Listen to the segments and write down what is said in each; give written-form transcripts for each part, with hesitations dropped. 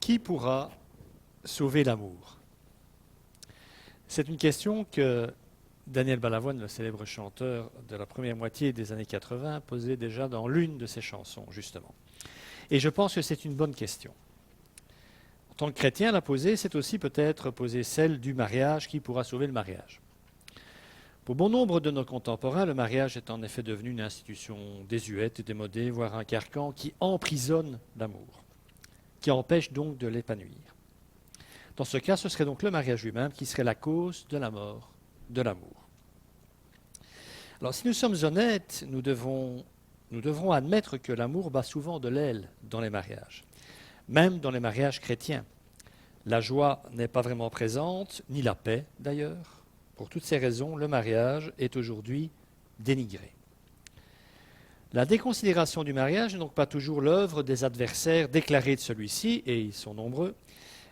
Qui pourra sauver l'amour? C'est une question que Daniel Balavoine, le célèbre chanteur de la première moitié des années 80, posait déjà dans l'une de ses chansons, justement. Et je pense que c'est une bonne question. En tant que chrétien, la poser, c'est aussi peut-être poser celle du mariage, qui pourra sauver le mariage. Pour bon nombre de nos contemporains, le mariage est en effet devenu une institution désuète et démodée, voire un carcan qui emprisonne l'amour, qui empêche donc de l'épanouir. Dans ce cas, ce serait donc le mariage lui-même qui serait la cause de la mort de l'amour. Alors, si nous sommes honnêtes, nous devrons admettre que l'amour bat souvent de l'aile dans les mariages, même dans les mariages chrétiens. La joie n'est pas vraiment présente, ni la paix d'ailleurs. Pour toutes ces raisons, le mariage est aujourd'hui dénigré. La déconsidération du mariage n'est donc pas toujours l'œuvre des adversaires déclarés de celui-ci, et ils sont nombreux,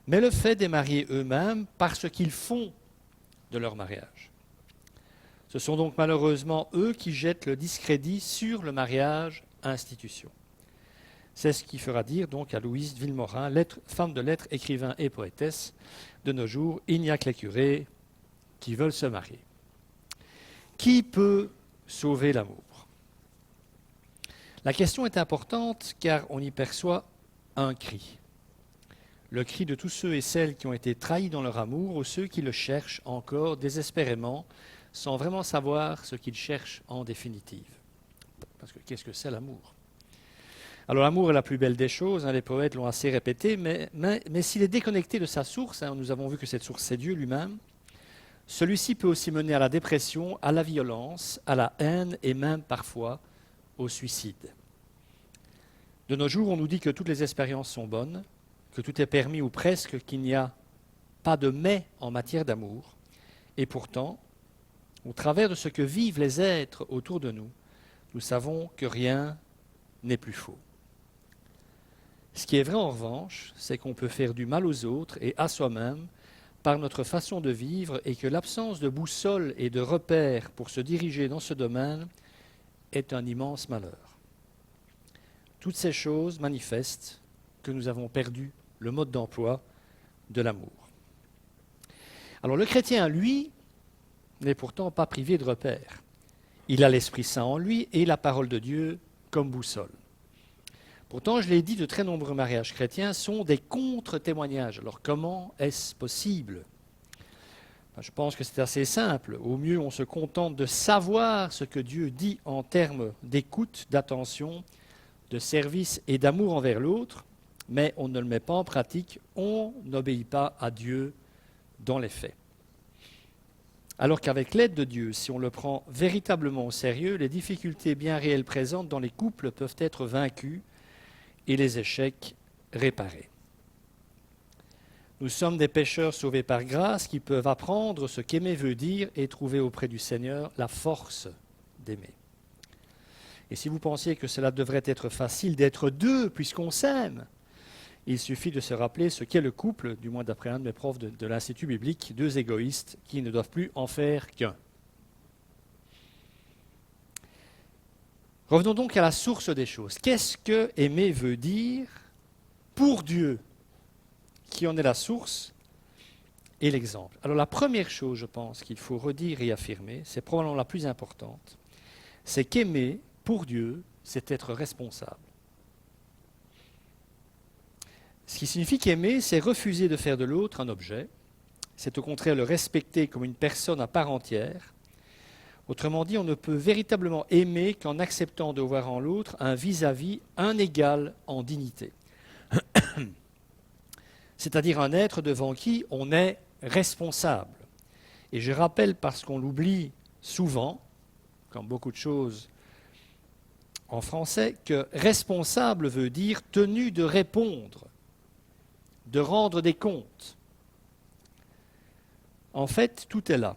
mais le fait des mariés eux-mêmes par ce qu'ils font de leur mariage. Ce sont donc malheureusement eux qui jettent le discrédit sur le mariage institution. C'est ce qui fera dire donc à Louise Villemorin, femme de lettres, écrivain et poétesse, de nos jours, il n'y a que les curés qui veulent se marier. Qui peut sauver l'amour? La question est importante car on y perçoit un cri. Le cri de tous ceux et celles qui ont été trahis dans leur amour ou ceux qui le cherchent encore désespérément sans vraiment savoir ce qu'ils cherchent en définitive. Parce que qu'est-ce que c'est l'amour? Alors l'amour est la plus belle des choses, les poètes l'ont assez répété, mais s'il est déconnecté de sa source, nous avons vu que cette source c'est Dieu lui-même, celui-ci peut aussi mener à la dépression, à la violence, à la haine et même parfois au suicide. De nos jours, on nous dit que toutes les expériences sont bonnes, que tout est permis ou presque, qu'il n'y a pas de mais en matière d'amour. Et pourtant, au travers de ce que vivent les êtres autour de nous, nous savons que rien n'est plus faux. Ce qui est vrai en revanche, c'est qu'on peut faire du mal aux autres et à soi-même par notre façon de vivre et que l'absence de boussole et de repères pour se diriger dans ce domaine est un immense malheur. Toutes ces choses manifestent que nous avons perdu le mode d'emploi de l'amour. Alors le chrétien, lui, n'est pourtant pas privé de repères. Il a l'Esprit Saint en lui et la parole de Dieu comme boussole. Pourtant, je l'ai dit, de très nombreux mariages chrétiens sont des contre-témoignages. Alors comment est-ce possible? Je pense que c'est assez simple. Au mieux, on se contente de savoir ce que Dieu dit en termes d'écoute, d'attention, de service et d'amour envers l'autre, mais on ne le met pas en pratique, on n'obéit pas à Dieu dans les faits. Alors qu'avec l'aide de Dieu, si on le prend véritablement au sérieux, les difficultés bien réelles présentes dans les couples peuvent être vaincues et les échecs réparés. Nous sommes des pécheurs sauvés par grâce qui peuvent apprendre ce qu'aimer veut dire et trouver auprès du Seigneur la force d'aimer. Et si vous pensiez que cela devrait être facile d'être deux puisqu'on s'aime, il suffit de se rappeler ce qu'est le couple, du moins d'après un de mes profs de l'Institut biblique, deux égoïstes qui ne doivent plus en faire qu'un. Revenons donc à la source des choses. Qu'est-ce que aimer veut dire pour Dieu, qui en est la source et l'exemple? Alors la première chose, je pense, qu'il faut redire et affirmer, c'est probablement la plus importante, c'est qu'aimer pour Dieu, c'est être responsable. Ce qui signifie qu'aimer, c'est refuser de faire de l'autre un objet, c'est au contraire le respecter comme une personne à part entière. Autrement dit, on ne peut véritablement aimer qu'en acceptant de voir en l'autre un vis-à-vis, un égal en dignité. C'est-à-dire un être devant qui on est responsable. Et je rappelle, parce qu'on l'oublie souvent, comme beaucoup de choses en français, que responsable veut dire tenu de répondre, de rendre des comptes. En fait, tout est là.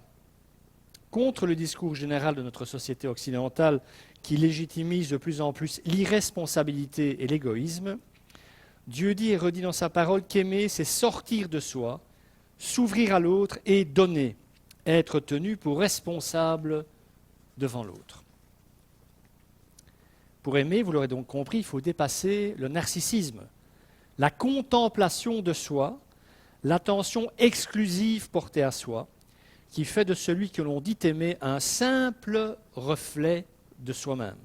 Contre le discours général de notre société occidentale qui légitimise de plus en plus l'irresponsabilité et l'égoïsme, Dieu dit et redit dans sa parole qu'aimer, c'est sortir de soi, s'ouvrir à l'autre et donner, être tenu pour responsable devant l'autre. Pour aimer, vous l'aurez donc compris, il faut dépasser le narcissisme, la contemplation de soi, l'attention exclusive portée à soi, qui fait de celui que l'on dit aimer un simple reflet de soi-même.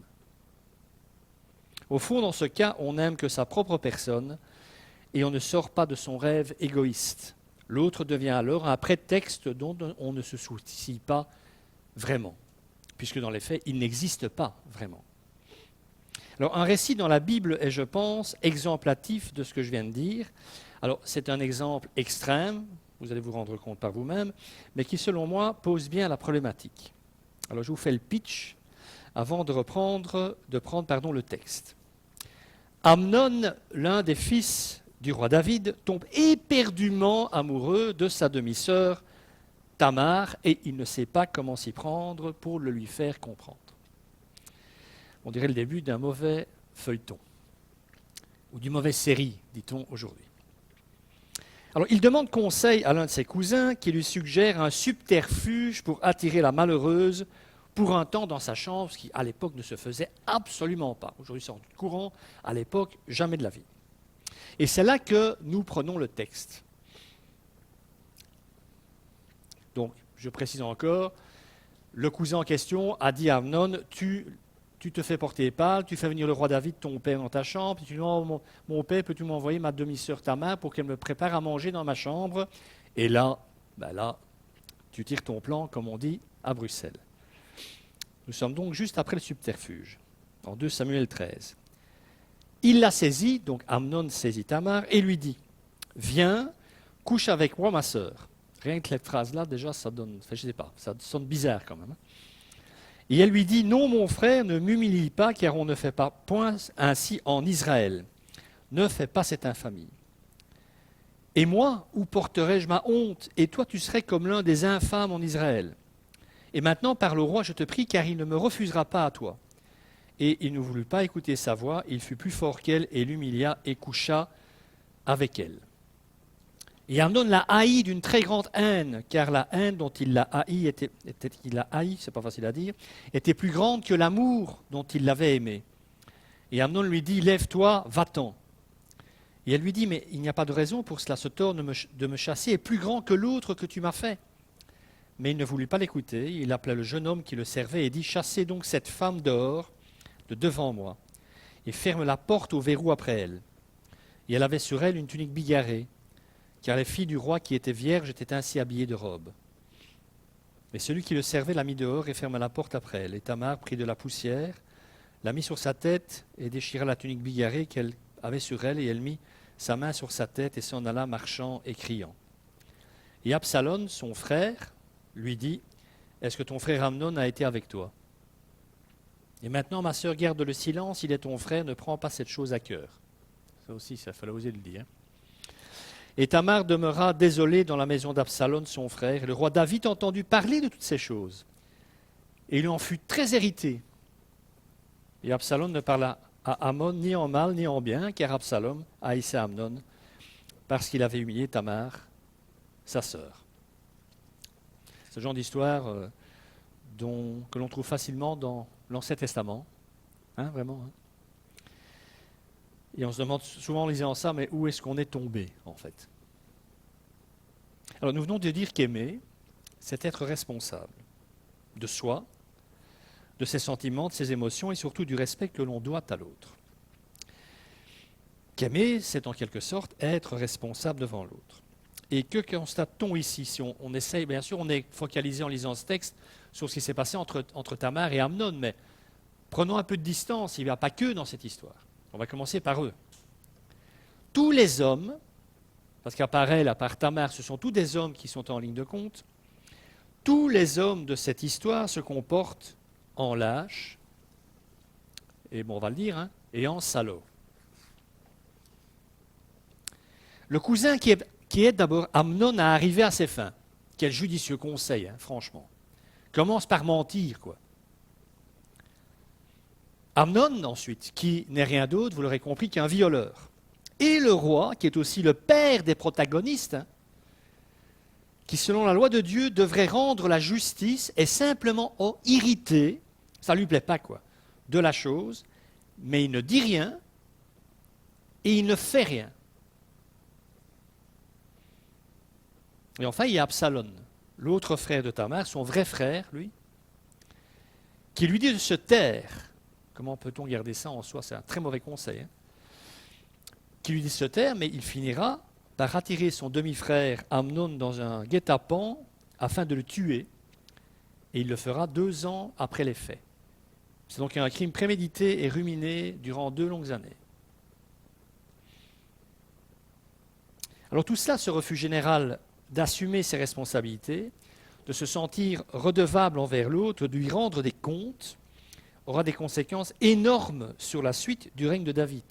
Au fond, dans ce cas, on n'aime que sa propre personne et on ne sort pas de son rêve égoïste. L'autre devient alors un prétexte dont on ne se soucie pas vraiment, puisque dans les faits, il n'existe pas vraiment. Alors, un récit dans la Bible est, je pense, exemplatif de ce que je viens de dire. Alors, c'est un exemple extrême, vous allez vous rendre compte par vous-même, mais qui, selon moi, pose bien la problématique. Alors, je vous fais le pitch avant de prendre le texte. Amnon, l'un des fils du roi David, tombe éperdument amoureux de sa demi-sœur Tamar et il ne sait pas comment s'y prendre pour le lui faire comprendre. On dirait le début d'un mauvais feuilleton, ou d'une mauvaise série, dit-on aujourd'hui. Alors, il demande conseil à l'un de ses cousins qui lui suggère un subterfuge pour attirer la malheureuse pour un temps dans sa chambre, ce qui, à l'époque, ne se faisait absolument pas. Aujourd'hui, c'est en courant, à l'époque, jamais de la vie. Et c'est là que nous prenons le texte. Donc, je précise encore, le cousin en question a dit à Amnon, tu te fais porter pâle, tu fais venir le roi David, ton père, dans ta chambre, et tu dis, oh, mon père, peux-tu m'envoyer ma demi-sœur Tamar pour qu'elle me prépare à manger dans ma chambre? Et là, tu tires ton plan, comme on dit, à Bruxelles. Nous sommes donc juste après le subterfuge, en 2 Samuel 13. Il la saisit, donc Amnon saisit Tamar, et lui dit, viens, couche avec moi ma sœur. Rien que cette phrase-là, déjà, ça sonne bizarre quand même. Et elle lui dit, non mon frère, ne m'humilie pas, car on ne fait pas point ainsi en Israël. Ne fais pas cette infamie. Et moi, où porterai-je ma honte? Et toi, tu serais comme l'un des infâmes en Israël. Et maintenant, parle au roi, je te prie, car il ne me refusera pas à toi. Et il ne voulut pas écouter sa voix, il fut plus fort qu'elle et l'humilia et coucha avec elle. Et Amnon l'a haï d'une très grande haine, car la haine dont il l'a haï, c'est pas facile à dire, était plus grande que l'amour dont il l'avait aimé. Et Amnon lui dit, lève-toi, va-t'en. Et elle lui dit, mais il n'y a pas de raison pour cela, ce tort de me chasser est plus grand que l'autre que tu m'as fait. Mais il ne voulut pas l'écouter, il appela le jeune homme qui le servait et dit, chassez donc cette femme dehors, de devant moi, et ferme la porte au verrou après elle. Et elle avait sur elle une tunique bigarrée, car les filles du roi qui étaient vierges étaient ainsi habillées de robes. Mais celui qui le servait la mit dehors et ferma la porte après elle. Et Tamar prit de la poussière, la mit sur sa tête et déchira la tunique bigarrée qu'elle avait sur elle, et elle mit sa main sur sa tête et s'en alla marchant et criant. Et Absalom, son frère, lui dit, « Est-ce que ton frère Amnon a été avec toi? Et maintenant, ma sœur, garde le silence, il est ton frère, ne prends pas cette chose à cœur. » Ça aussi, ça fallait oser le dire. Et Tamar demeura désolée dans la maison d'Absalom, son frère. Et le roi David entendit parler de toutes ces choses. Et il en fut très irrité. Et Absalom ne parla à Amnon ni en mal ni en bien, car Absalom haïssait Amnon, parce qu'il avait humilié Tamar, sa sœur. Ce genre d'histoire que l'on trouve facilement dans l'Ancien Testament. Vraiment. Et on se demande souvent en lisant ça, mais où est-ce qu'on est tombé, en fait? Alors nous venons de dire qu'aimer, c'est être responsable de soi, de ses sentiments, de ses émotions et surtout du respect que l'on doit à l'autre. Qu'aimer, c'est en quelque sorte être responsable devant l'autre. Et que constate-t-on ici? Si on essaye, bien sûr, on est focalisé en lisant ce texte sur ce qui s'est passé entre Tamar et Amnon, mais prenons un peu de distance, il n'y a pas que dans cette histoire. On va commencer par eux. Tous les hommes, parce qu'à part elle, à part Tamar, ce sont tous des hommes qui sont en ligne de compte, tous les hommes de cette histoire se comportent en lâches, et bon, on va le dire, et en salauds. Le cousin qui aide d'abord Amnon à arriver à ses fins, quel judicieux conseil, franchement, commence par mentir, quoi. Amnon, ensuite, qui n'est rien d'autre, vous l'aurez compris, qu'un violeur. Et le roi, qui est aussi le père des protagonistes, qui, selon la loi de Dieu, devrait rendre la justice, est simplement irrité, ça ne lui plaît pas, quoi, de la chose, mais il ne dit rien et il ne fait rien. Et enfin, il y a Absalom, l'autre frère de Tamar, son vrai frère, lui, qui lui dit de se taire. Comment peut-on garder ça en soi? C'est un très mauvais conseil. Hein. Qui lui dit de se taire, mais il finira par attirer son demi-frère Amnon dans un guet-apens afin de le tuer. Et il le fera 2 ans après les faits. C'est donc un crime prémédité et ruminé durant 2 longues années. Alors tout cela, ce refus général d'assumer ses responsabilités, de se sentir redevable envers l'autre, de lui rendre des comptes, aura des conséquences énormes sur la suite du règne de David.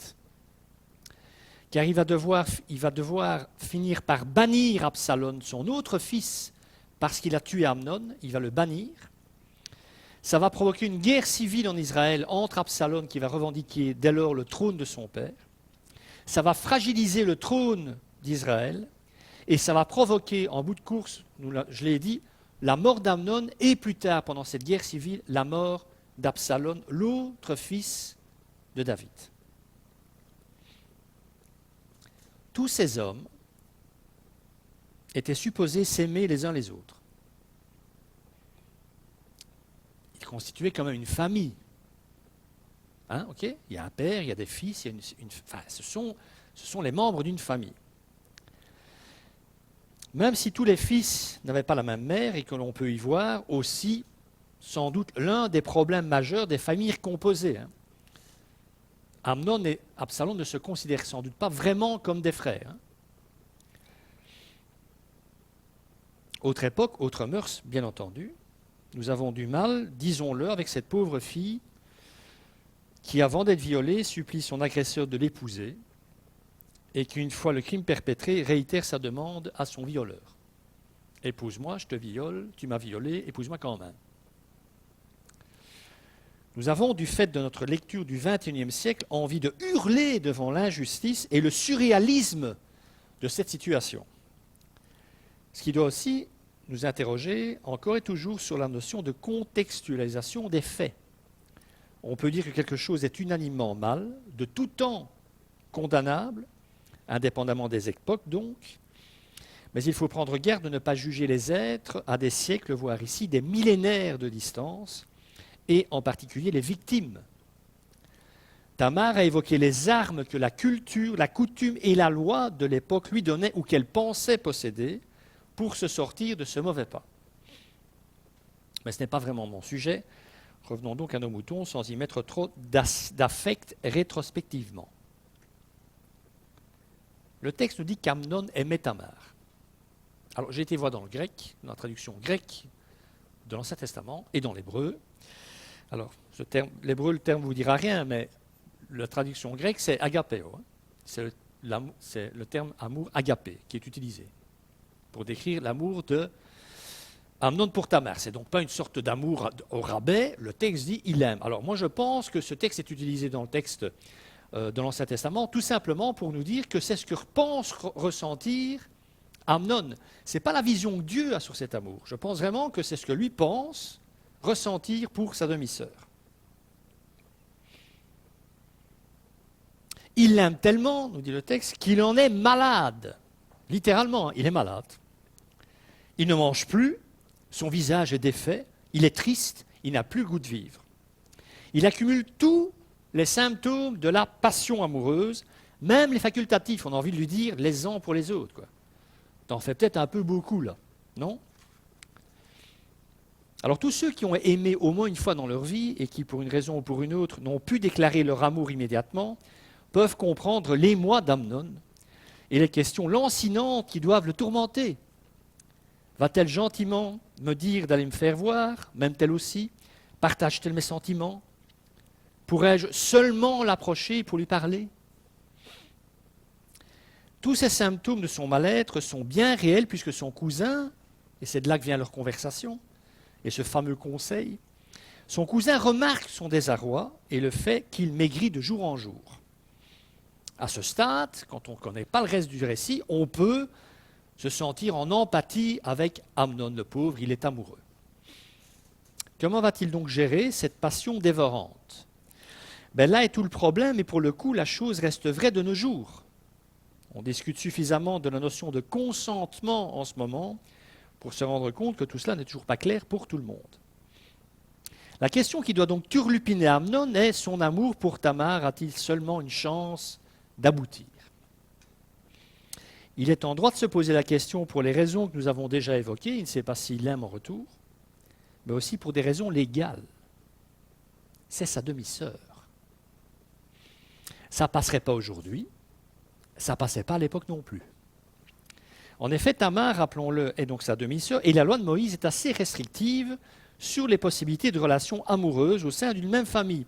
Car il va devoir finir par bannir Absalom, son autre fils, parce qu'il a tué Amnon, il va le bannir. Ça va provoquer une guerre civile en Israël entre Absalom, qui va revendiquer dès lors le trône de son père. Ça va fragiliser le trône d'Israël, et ça va provoquer, en bout de course, je l'ai dit, la mort d'Amnon, et plus tard, pendant cette guerre civile, la mort d'Absalom, l'autre fils de David. Tous ces hommes étaient supposés s'aimer les uns les autres. Ils constituaient quand même une famille. Hein, okay? Il y a un père, il y a des fils, il y a ce sont les membres d'une famille. Même si tous les fils n'avaient pas la même mère et que l'on peut y voir aussi, sans doute, l'un des problèmes majeurs des familles composées. Hein. Amnon et Absalom ne se considèrent sans doute pas vraiment comme des frères. Hein. Autre époque, autre mœurs, bien entendu. Nous avons du mal, disons-le, avec cette pauvre fille qui, avant d'être violée, supplie son agresseur de l'épouser et qui, une fois le crime perpétré, réitère sa demande à son violeur. Épouse-moi, je te viole, tu m'as violé, épouse-moi quand même. Nous avons, du fait de notre lecture du XXIe siècle, envie de hurler devant l'injustice et le surréalisme de cette situation. Ce qui doit aussi nous interroger encore et toujours sur la notion de contextualisation des faits. On peut dire que quelque chose est unanimement mal, de tout temps condamnable, indépendamment des époques donc, mais il faut prendre garde de ne pas juger les êtres à des siècles, voire ici des millénaires de distance, et en particulier les victimes. Tamar a évoqué les armes que la culture, la coutume et la loi de l'époque lui donnaient ou qu'elle pensait posséder pour se sortir de ce mauvais pas. Mais ce n'est pas vraiment mon sujet. Revenons donc à nos moutons sans y mettre trop d'affect rétrospectivement. Le texte nous dit qu'Amnon aimait Tamar. Alors j'ai été voir dans le grec, dans la traduction grecque de l'Ancien Testament et dans l'hébreu. Alors, l'hébreu, le terme ne vous dira rien, mais la traduction grecque, c'est agapéo. Hein. C'est le terme amour agapé qui est utilisé pour décrire l'amour de Amnon pour Tamar. C'est donc pas une sorte d'amour au rabais, le texte dit il aime. Alors moi je pense que ce texte est utilisé dans le texte de l'Ancien Testament tout simplement pour nous dire que c'est ce que pense ressentir Amnon. Ce n'est pas la vision que Dieu a sur cet amour. Je pense vraiment que c'est ce que lui pense ressentir pour sa demi-sœur. Il l'aime tellement, nous dit le texte, qu'il en est malade. Littéralement, il est malade. Il ne mange plus, son visage est défait, il est triste, il n'a plus le goût de vivre. Il accumule tous les symptômes de la passion amoureuse, même les facultatifs, on a envie de lui dire les uns pour les autres. T'en fais peut-être un peu beaucoup là, non ? Alors tous ceux qui ont aimé au moins une fois dans leur vie et qui, pour une raison ou pour une autre, n'ont pu déclarer leur amour immédiatement, peuvent comprendre l'émoi d'Amnon et les questions lancinantes qui doivent le tourmenter. Va-t-elle gentiment me dire d'aller me faire voir, m'aime-t-elle aussi? Partage-t-elle mes sentiments? Pourrais-je seulement l'approcher pour lui parler? Tous ces symptômes de son mal-être sont bien réels puisque son cousin, et c'est de là que vient leur conversation, et ce fameux conseil, son cousin remarque son désarroi et le fait qu'il maigrit de jour en jour. À ce stade, quand on ne connaît pas le reste du récit, on peut se sentir en empathie avec Amnon, le pauvre, il est amoureux. Comment va-t-il donc gérer cette passion dévorante? Là est tout le problème, et pour le coup, la chose reste vraie de nos jours. On discute suffisamment de la notion de consentement en ce moment pour se rendre compte que tout cela n'est toujours pas clair pour tout le monde. La question qui doit donc turlupiner Amnon est: son amour pour Tamar a-t-il seulement une chance d'aboutir? Il est en droit de se poser la question pour les raisons que nous avons déjà évoquées. Il ne sait pas s'il l'aime en retour, mais aussi pour des raisons légales. C'est sa demi-sœur. Ça ne passerait pas aujourd'hui, ça ne passait pas à l'époque non plus. En effet, Tamar, rappelons-le, est donc sa demi-sœur, et la loi de Moïse est assez restrictive sur les possibilités de relations amoureuses au sein d'une même famille.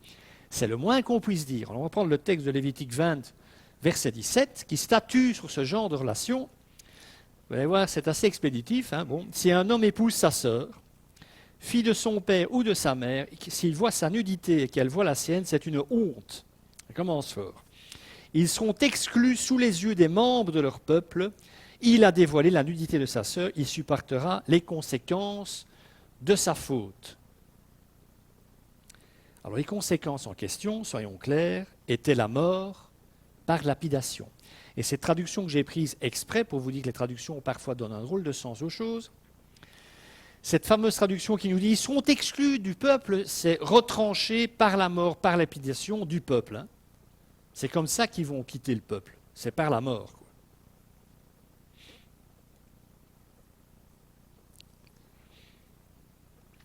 C'est le moins qu'on puisse dire. On va prendre le texte de Lévitique 20, verset 17, qui statue sur ce genre de relation. Vous allez voir, c'est assez expéditif. Bon, si un homme épouse sa sœur, fille de son père ou de sa mère, s'il voit sa nudité et qu'elle voit la sienne, c'est une honte. Ça commence fort. Ils seront exclus sous les yeux des membres de leur peuple. Il a dévoilé la nudité de sa sœur, il supportera les conséquences de sa faute. Alors les conséquences en question, soyons clairs, étaient la mort par lapidation. Et cette traduction que j'ai prise exprès pour vous dire que les traductions parfois donnent un drôle de sens aux choses, cette fameuse traduction qui nous dit « ils seront exclus du peuple », c'est retranché par la mort, par lapidation du peuple. C'est comme ça qu'ils vont quitter le peuple, c'est par la mort.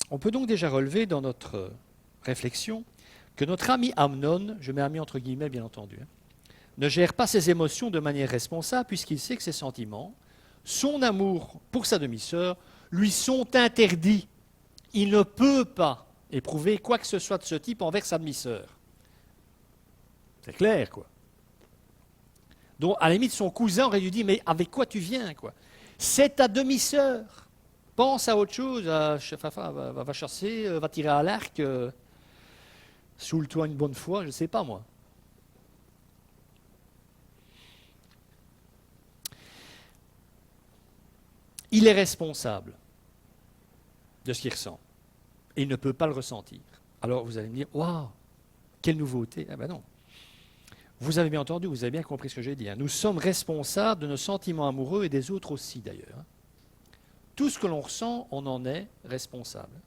On peut donc déjà relever dans notre réflexion que notre ami Amnon, je mets ami entre guillemets bien entendu, ne gère pas ses émotions de manière responsable puisqu'il sait que ses sentiments, son amour pour sa demi-sœur, lui sont interdits. Il ne peut pas éprouver quoi que ce soit de ce type envers sa demi-sœur. C'est clair, quoi. Donc, à la limite, son cousin aurait dû dire « mais avec quoi tu viens, quoi? C'est ta demi-sœur. Pense à autre chose, va chasser, va tirer à l'arc, soule-toi une bonne fois, je ne sais pas moi. » Il est responsable de ce qu'il ressent. Et il ne peut pas le ressentir. Alors vous allez me dire, waouh, quelle nouveauté. Ah ben non. Vous avez bien entendu, vous avez bien compris ce que j'ai dit. Nous sommes responsables de nos sentiments amoureux et des autres aussi d'ailleurs. Tout ce que l'on ressent, on en est responsable.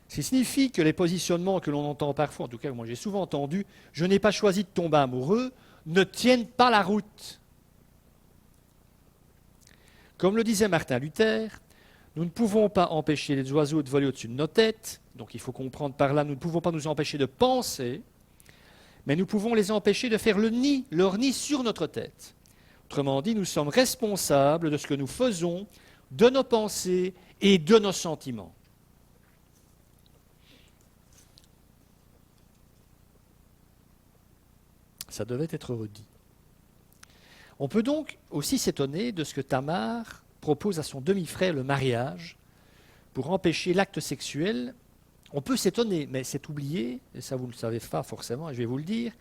Ce qui signifie que les positionnements que l'on entend parfois, en tout cas moi j'ai souvent entendu, je n'ai pas choisi de tomber amoureux, ne tiennent pas la route. Comme le disait Martin Luther, nous ne pouvons pas empêcher les oiseaux de voler au-dessus de nos têtes, donc il faut comprendre par là, nous ne pouvons pas nous empêcher de penser, mais nous pouvons les empêcher de faire leur nid sur notre tête. Autrement dit, nous sommes responsables de ce que nous faisons, de nos pensées et de nos sentiments. Ça devait être redit. On peut donc aussi s'étonner de ce que Tamar propose à son demi-frère le mariage pour empêcher l'acte sexuel. On peut s'étonner, mais c'est oublié, et ça vous ne le savez pas forcément, et je vais vous le dire,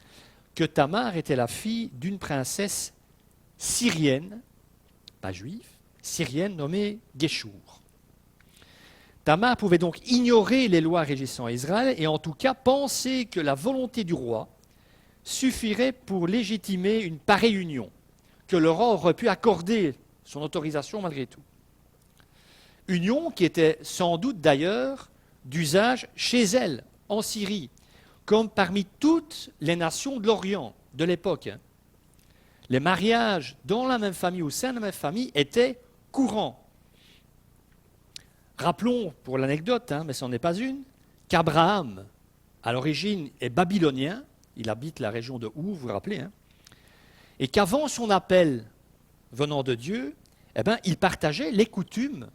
que Tamar était la fille d'une princesse syrienne, pas juive, syrienne nommée Guéchour. Tamar pouvait donc ignorer les lois régissant Israël et en tout cas penser que la volonté du roi suffirait pour légitimer une pareille union, que le roi aurait pu accorder son autorisation malgré tout. Union qui était sans doute d'ailleurs d'usage chez elle, en Syrie, comme parmi toutes les nations de l'Orient de l'époque. Les mariages dans la même famille, au sein de la même famille, étaient courants. Rappelons, pour l'anecdote, mais ce n'en est pas une, qu'Abraham, à l'origine, est babylonien, il habite la région de Our, vous vous rappelez, et qu'avant son appel venant de Dieu, il partageait les coutumes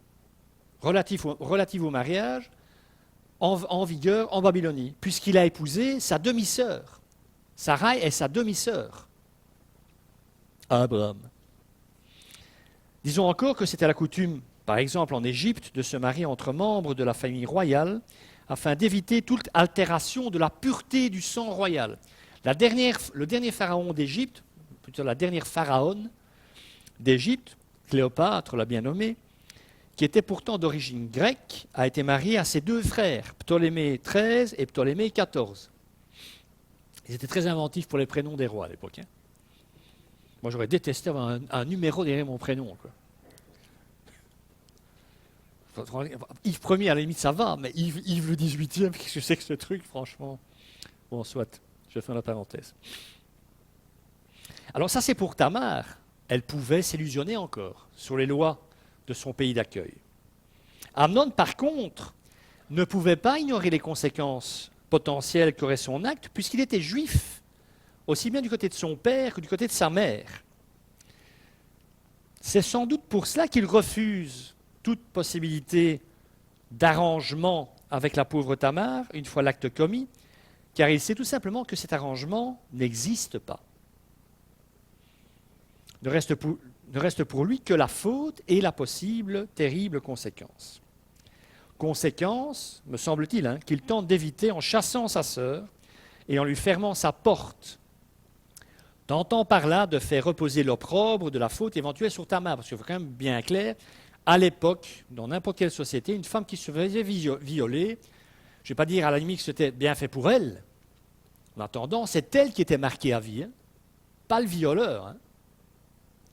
relatives au mariage en vigueur en Babylonie, puisqu'il a épousé sa demi-sœur. Sarai est sa demi-sœur à Abraham. Disons encore que c'était la coutume, par exemple en Égypte, de se marier entre membres de la famille royale afin d'éviter toute altération de la pureté du sang royal. Le dernier pharaon d'Égypte, plutôt la dernière pharaone d'Égypte, Cléopâtre l'a bien nommée, qui était pourtant d'origine grecque, a été mariée à ses deux frères, Ptolémée XIII et Ptolémée XIV. Ils étaient très inventifs pour les prénoms des rois à l'époque. Moi, j'aurais détesté avoir un numéro derrière mon prénom, quoi. Yves Ier, à la limite, ça va, mais Yves le 18e, qu'est-ce que c'est que ce truc, franchement? Bon, soit, je fais la parenthèse. Alors ça, c'est pour Tamar. Elle pouvait s'illusionner encore sur les lois de son pays d'accueil. Amnon, par contre, ne pouvait pas ignorer les conséquences potentielles qu'aurait son acte, puisqu'il était juif, aussi bien du côté de son père que du côté de sa mère. C'est sans doute pour cela qu'il refuse toute possibilité d'arrangement avec la pauvre Tamar, une fois l'acte commis, car il sait tout simplement que cet arrangement n'existe pas. Ne reste pour lui que la faute et la possible terrible conséquence. Conséquence, me semble-t-il, qu'il tente d'éviter en chassant sa sœur et en lui fermant sa porte, tentant par là de faire reposer l'opprobre de la faute éventuelle sur Tamar. Parce qu'il faut quand même bien clair, à l'époque, dans n'importe quelle société, une femme qui se faisait violer, je ne vais pas dire à la limite que c'était bien fait pour elle, en attendant, c'est elle qui était marquée à vie, pas le violeur.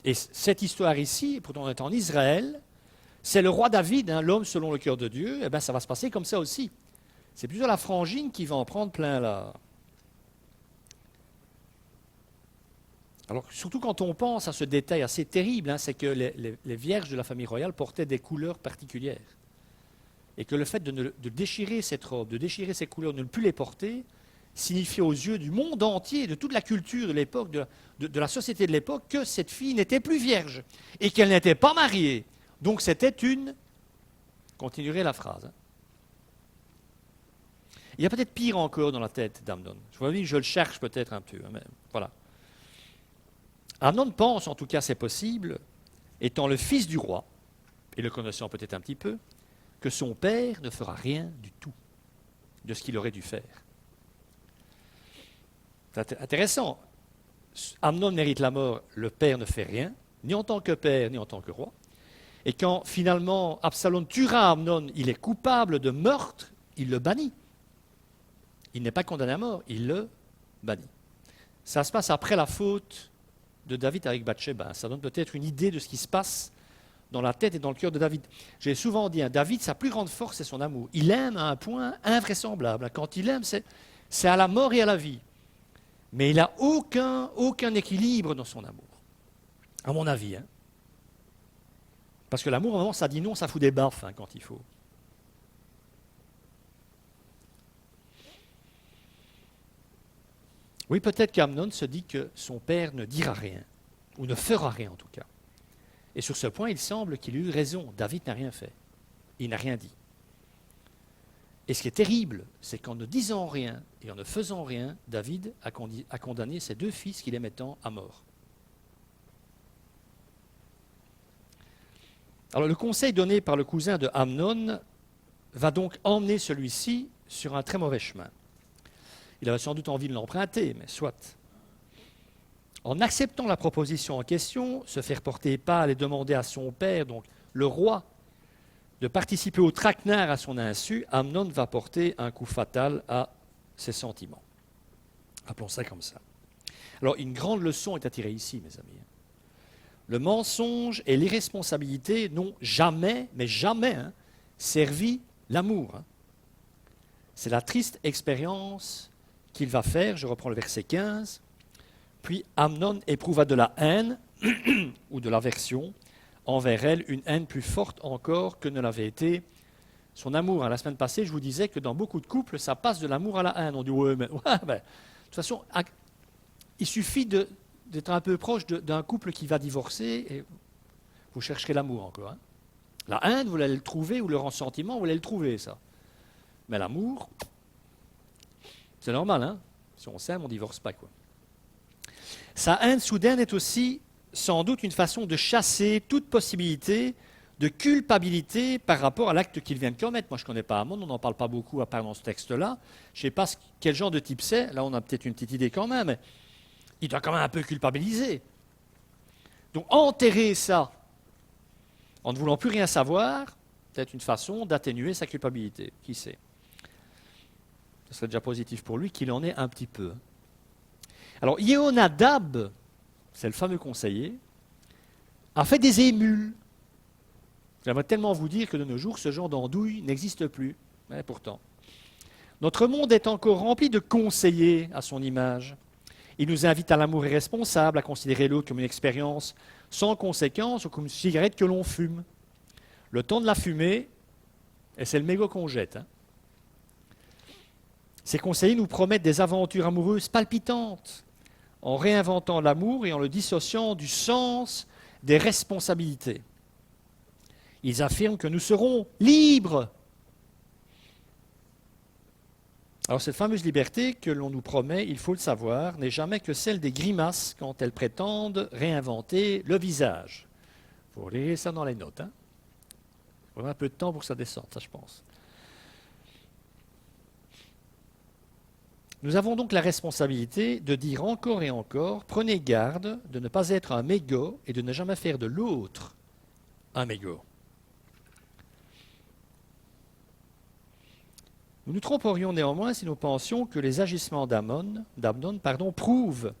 Et cette histoire ici, pourtant on est en Israël, c'est le roi David, l'homme selon le cœur de Dieu, et bien ça va se passer comme ça aussi. C'est plutôt la frangine qui va en prendre plein là. Alors, surtout quand on pense à ce détail assez terrible, c'est que les vierges de la famille royale portaient des couleurs particulières. Et que le fait de déchirer cette robe, de déchirer ces couleurs, de ne plus les porter, signifiait aux yeux du monde entier, de toute la culture de l'époque, de la société de l'époque, que cette fille n'était plus vierge et qu'elle n'était pas mariée. Donc c'était une... Continuerai la phrase. Il y a peut-être pire encore dans la tête d'Amnon. Je le cherche peut-être un peu, mais voilà. Amnon pense, en tout cas c'est possible, étant le fils du roi, et le connaissant peut-être un petit peu, que son père ne fera rien du tout de ce qu'il aurait dû faire. C'est intéressant. Amnon mérite la mort, le père ne fait rien, ni en tant que père, ni en tant que roi. Et quand finalement Absalom tuera Amnon, il est coupable de meurtre, il le bannit. Il n'est pas condamné à mort, il le bannit. Ça se passe après la faute de David avec Bathsheba. Ça donne peut-être une idée de ce qui se passe dans la tête et dans le cœur de David. J'ai souvent dit, David, sa plus grande force, c'est son amour. Il aime à un point invraisemblable. Quand il aime, c'est à la mort et à la vie. Mais il n'a aucun équilibre dans son amour, à mon avis. Parce que l'amour, à un moment, ça dit non, ça fout des baffes quand il faut. Oui, peut-être qu'Amnon se dit que son père ne dira rien, ou ne fera rien en tout cas. Et sur ce point, il semble qu'il ait eu raison. David n'a rien fait. Il n'a rien dit. Et ce qui est terrible, c'est qu'en ne disant rien et en ne faisant rien, David a condamné ses deux fils qu'il aimait tant à mort. Alors le conseil donné par le cousin de Amnon va donc emmener celui-ci sur un très mauvais chemin. Il avait sans doute envie de l'emprunter, mais soit. En acceptant la proposition en question, se faire porter pâle et demander à son père, donc le roi, de participer au traquenard à son insu, Amnon va porter un coup fatal à ses sentiments. Appelons ça comme ça. Alors, une grande leçon est à tirer ici, mes amis. Le mensonge et l'irresponsabilité n'ont jamais, mais jamais, servi l'amour. C'est la triste expérience qu'il va faire, je reprends le verset 15, puis Amnon éprouva de la haine ou de l'aversion envers elle, une haine plus forte encore que ne l'avait été son amour. La semaine passée, je vous disais que dans beaucoup de couples, ça passe de l'amour à la haine. On dit, de toute façon, il suffit d'être un peu proche d'un couple qui va divorcer et vous chercherez l'amour encore. La haine, vous allez le trouver, ou le ressentiment, vous allez le trouver, ça. Mais l'amour, c'est normal, si on s'aime, on ne divorce pas, quoi. Sa haine soudaine est aussi sans doute une façon de chasser toute possibilité de culpabilité par rapport à l'acte qu'il vient de commettre. Moi, je ne connais pas Amnon, on n'en parle pas beaucoup à part dans ce texte-là. Je ne sais pas quel genre de type c'est. Là, on a peut-être une petite idée quand même. Mais il doit quand même un peu culpabiliser. Donc, enterrer ça en ne voulant plus rien savoir, peut-être une façon d'atténuer sa culpabilité. Qui sait? Ce serait déjà positif pour lui qu'il en ait un petit peu. Alors, Yehonadab c'est le fameux conseiller, a fait des émules. J'aimerais tellement vous dire que de nos jours, ce genre d'andouille n'existe plus. Mais pourtant. Notre monde est encore rempli de conseillers à son image. Il nous invite à l'amour irresponsable, à considérer l'autre comme une expérience sans conséquence ou comme une cigarette que l'on fume. Le temps de la fumer, et c'est le mégot qu'on jette. Ces conseillers nous promettent des aventures amoureuses palpitantes, en réinventant l'amour et en le dissociant du sens des responsabilités. Ils affirment que nous serons libres. Alors cette fameuse liberté que l'on nous promet, il faut le savoir, n'est jamais que celle des grimaces quand elles prétendent réinventer le visage. Il faut lire ça dans les notes. Il faut un peu de temps pour que ça descende, ça je pense. Nous avons donc la responsabilité de dire encore et encore, prenez garde de ne pas être un mégot et de ne jamais faire de l'autre un mégot. Nous nous tromperions néanmoins si nous pensions que les agissements d'Amnon prouvent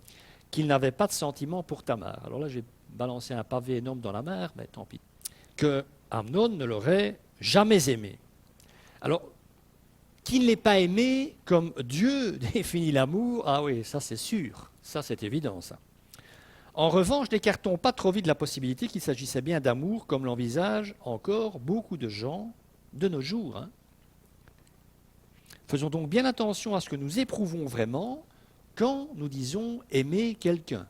qu'il n'avait pas de sentiment pour Tamar. Alors là, j'ai balancé un pavé énorme dans la mer, mais tant pis. Que Amnon ne l'aurait jamais aimé. Alors, qu'il ne l'ait pas aimé comme Dieu définit l'amour, ah oui, ça c'est sûr, ça c'est évident ça. En revanche, n'écartons pas trop vite la possibilité qu'il s'agissait bien d'amour comme l'envisagent encore beaucoup de gens de nos jours. Faisons donc bien attention à ce que nous éprouvons vraiment quand nous disons aimer quelqu'un.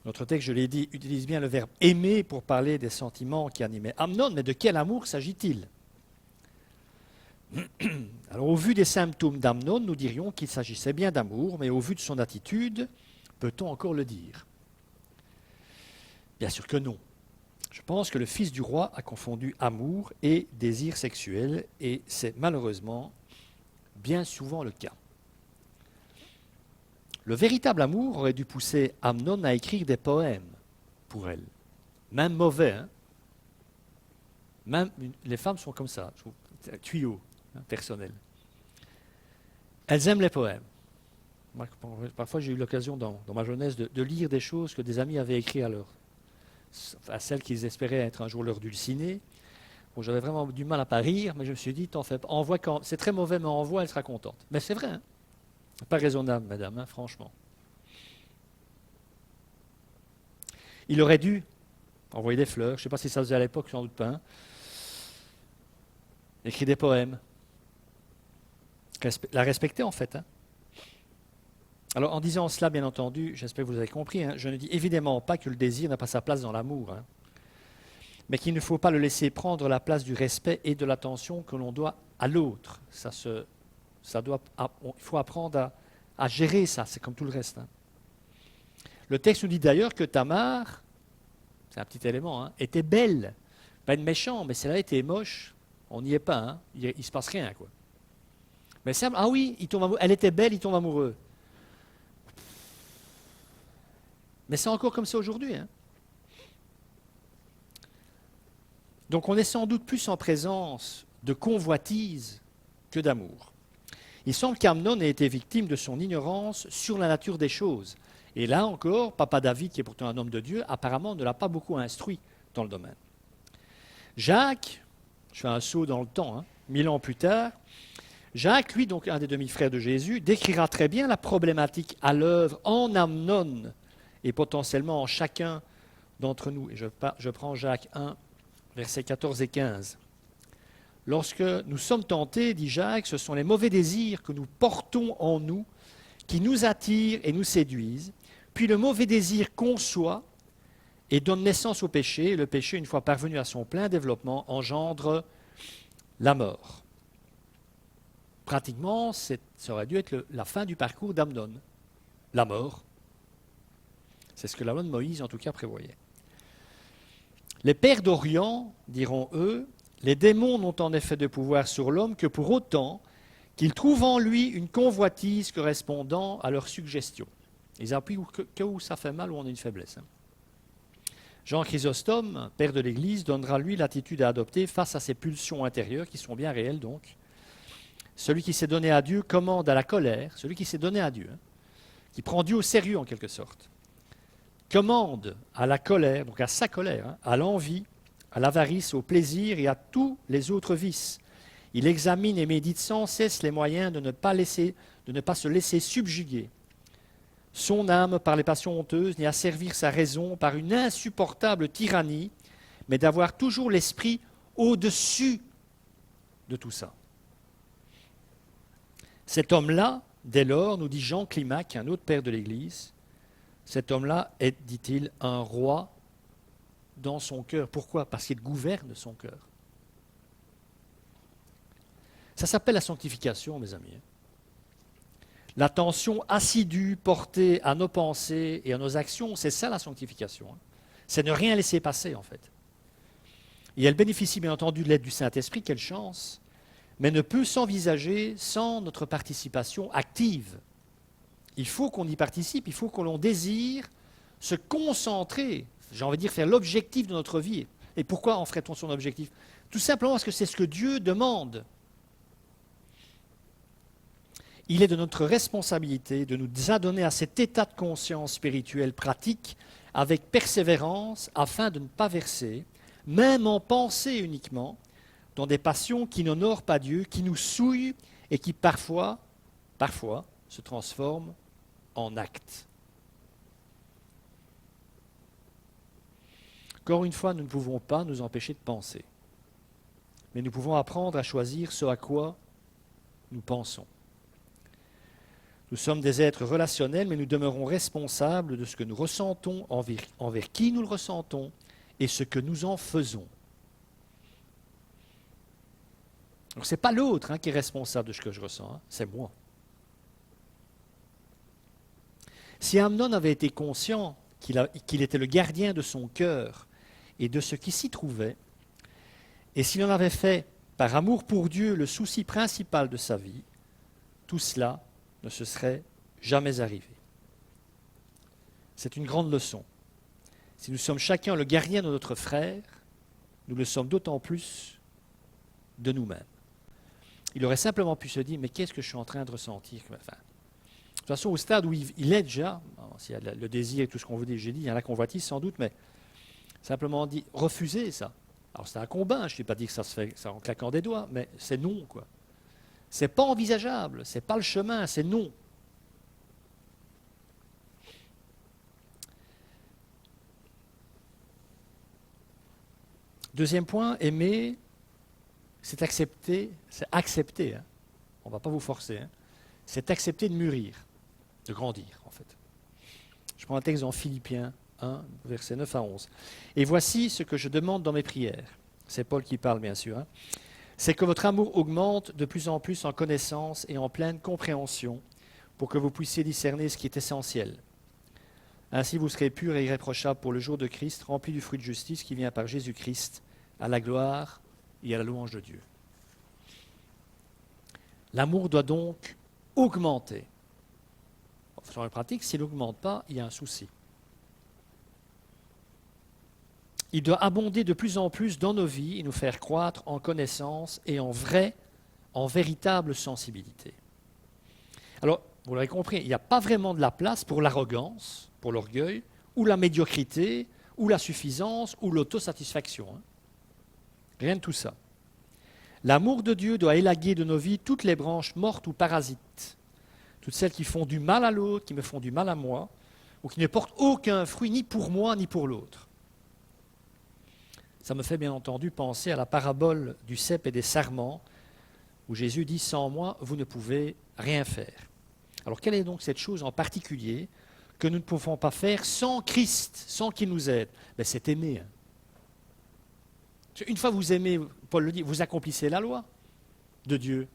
Notre texte, je l'ai dit, utilise bien le verbe aimer pour parler des sentiments qui animaient Amnon, mais de quel amour s'agit-il ? Alors, au vu des symptômes d'Amnon, nous dirions qu'il s'agissait bien d'amour, mais au vu de son attitude, peut-on encore le dire ? Bien sûr que non. Je pense que le fils du roi a confondu amour et désir sexuel, et c'est malheureusement bien souvent le cas. Le véritable amour aurait dû pousser Amnon à écrire des poèmes pour elle, même mauvais. Même les femmes sont comme ça, je trouve, tuyau personnel. Elles aiment les poèmes. Parfois, j'ai eu l'occasion dans ma jeunesse de lire des choses que des amis avaient écrites à celles qu'ils espéraient être un jour leur dulcinée. Bon, j'avais vraiment du mal à pas rire, mais je me suis dit, t'en fais pas. Envoie quand c'est très mauvais, mais envoie, elle sera contente. Mais c'est vrai, pas raisonnable, madame, franchement. Il aurait dû envoyer des fleurs, je ne sais pas si ça faisait à l'époque, sans doute pas. Écrire des poèmes. La respecter en fait. Alors en disant cela, bien entendu, j'espère que vous avez compris, je ne dis évidemment pas que le désir n'a pas sa place dans l'amour, mais qu'il ne faut pas le laisser prendre la place du respect et de l'attention que l'on doit à l'autre. Il faut apprendre à gérer ça, c'est comme tout le reste. Le texte nous dit d'ailleurs que Tamar, c'est un petit élément, était belle. Pas une méchante, mais si elle était moche, on n'y est pas, il ne se passe rien, quoi. Mais simple, ah oui, il tombe amoureux. Elle était belle, il tombe amoureux. Mais c'est encore comme ça aujourd'hui. Donc on est sans doute plus en présence de convoitise que d'amour. Il semble qu'Amnon ait été victime de son ignorance sur la nature des choses. Et là encore, papa David, qui est pourtant un homme de Dieu, apparemment ne l'a pas beaucoup instruit dans le domaine. Jacques, je fais un saut dans le temps, 1000 ans plus tard, Jacques, lui, donc un des demi-frères de Jésus, décrira très bien la problématique à l'œuvre en Amnon et potentiellement en chacun d'entre nous. Et je prends Jacques 1, versets 14 et 15. Lorsque nous sommes tentés, dit Jacques, ce sont les mauvais désirs que nous portons en nous qui nous attirent et nous séduisent. Puis le mauvais désir conçoit et donne naissance au péché. Et le péché, une fois parvenu à son plein développement, engendre la mort. Pratiquement, ça aurait dû être la fin du parcours d'Amnon, la mort. C'est ce que la loi de Moïse, en tout cas, prévoyait. Les pères d'Orient, diront eux, les démons n'ont en effet de pouvoir sur l'homme que pour autant qu'ils trouvent en lui une convoitise correspondant à leurs suggestions. Ils appuient que où ça fait mal, où on a une faiblesse. Jean Chrysostome, père de l'Église, donnera lui l'attitude à adopter face à ces pulsions intérieures qui sont bien réelles donc. Celui qui s'est donné à Dieu commande à la colère, celui qui s'est donné à Dieu, qui prend Dieu au sérieux en quelque sorte, commande à la colère, donc à sa colère, à l'envie, à l'avarice, au plaisir et à tous les autres vices. Il examine et médite sans cesse les moyens de ne pas se laisser subjuguer son âme par les passions honteuses, ni asservir sa raison par une insupportable tyrannie, mais d'avoir toujours l'esprit au-dessus de tout ça. Cet homme-là, dès lors, nous dit Jean Climac, un autre père de l'Église, cet homme-là est, dit-il, un roi dans son cœur. Pourquoi? Parce qu'il gouverne son cœur. Ça s'appelle la sanctification, mes amis. L'attention assidue portée à nos pensées et à nos actions, c'est ça la sanctification. C'est ne rien laisser passer, en fait. Et elle bénéficie bien entendu de l'aide du Saint-Esprit, quelle chance, mais ne peut s'envisager sans notre participation active. Il faut qu'on y participe, il faut que l'on désire se concentrer, j'ai envie de dire faire l'objectif de notre vie. Et pourquoi en ferait-on son objectif? Tout simplement parce que c'est ce que Dieu demande. Il est de notre responsabilité de nous adonner à cet état de conscience spirituelle pratique avec persévérance afin de ne pas verser, même en pensée uniquement, dans des passions qui n'honorent pas Dieu, qui nous souillent et qui parfois se transforment en actes. Encore une fois, nous ne pouvons pas nous empêcher de penser, mais nous pouvons apprendre à choisir ce à quoi nous pensons. Nous sommes des êtres relationnels, mais nous demeurons responsables de ce que nous ressentons, envers qui nous le ressentons, et ce que nous en faisons. Donc ce n'est pas l'autre qui est responsable de ce que je ressens, c'est moi. Si Amnon avait été conscient qu'il était le gardien de son cœur et de ce qui s'y trouvait, et s'il en avait fait, par amour pour Dieu, le souci principal de sa vie, tout cela ne se serait jamais arrivé. C'est une grande leçon. Si nous sommes chacun le gardien de notre frère, nous le sommes d'autant plus de nous-mêmes. Il aurait simplement pu se dire, mais qu'est-ce que je suis en train de ressentir? De toute façon, au stade où il est déjà, s'il y a le désir et tout ce qu'on vous dit, j'ai dit, il y en a la convoitise sans doute, mais simplement dit, refuser ça. Alors c'est un combat, je ne dis pas dire que ça se fait ça en claquant des doigts, mais c'est non, quoi. C'est pas envisageable, c'est pas le chemin, c'est non. Deuxième point, aimer, c'est accepter, on ne va pas vous forcer, c'est accepter de mûrir, de grandir en fait. Je prends un texte dans Philippiens 1, versets 9 à 11. Et voici ce que je demande dans mes prières. C'est Paul qui parle bien sûr. C'est que votre amour augmente de plus en plus en connaissance et en pleine compréhension pour que vous puissiez discerner ce qui est essentiel. Ainsi vous serez purs et irréprochables pour le jour de Christ, remplis du fruit de justice qui vient par Jésus-Christ, à la gloire et à la louange de Dieu. L'amour doit donc augmenter. Sur la pratique, s'il n'augmente pas, il y a un souci. Il doit abonder de plus en plus dans nos vies et nous faire croître en connaissance et en véritable sensibilité. Alors, vous l'avez compris, il n'y a pas vraiment de la place pour l'arrogance, pour l'orgueil, ou la médiocrité, ou la suffisance, ou l'autosatisfaction. Rien de tout ça. L'amour de Dieu doit élaguer de nos vies toutes les branches mortes ou parasites, toutes celles qui font du mal à l'autre, qui me font du mal à moi, ou qui ne portent aucun fruit ni pour moi ni pour l'autre. Ça me fait bien entendu penser à la parabole du cep et des sarments, où Jésus dit « Sans moi, vous ne pouvez rien faire ». Alors quelle est donc cette chose en particulier que nous ne pouvons pas faire sans Christ, sans qu'il nous aide? C'est aimer. Une fois que vous aimez, Paul le dit, vous accomplissez la loi de Dieu.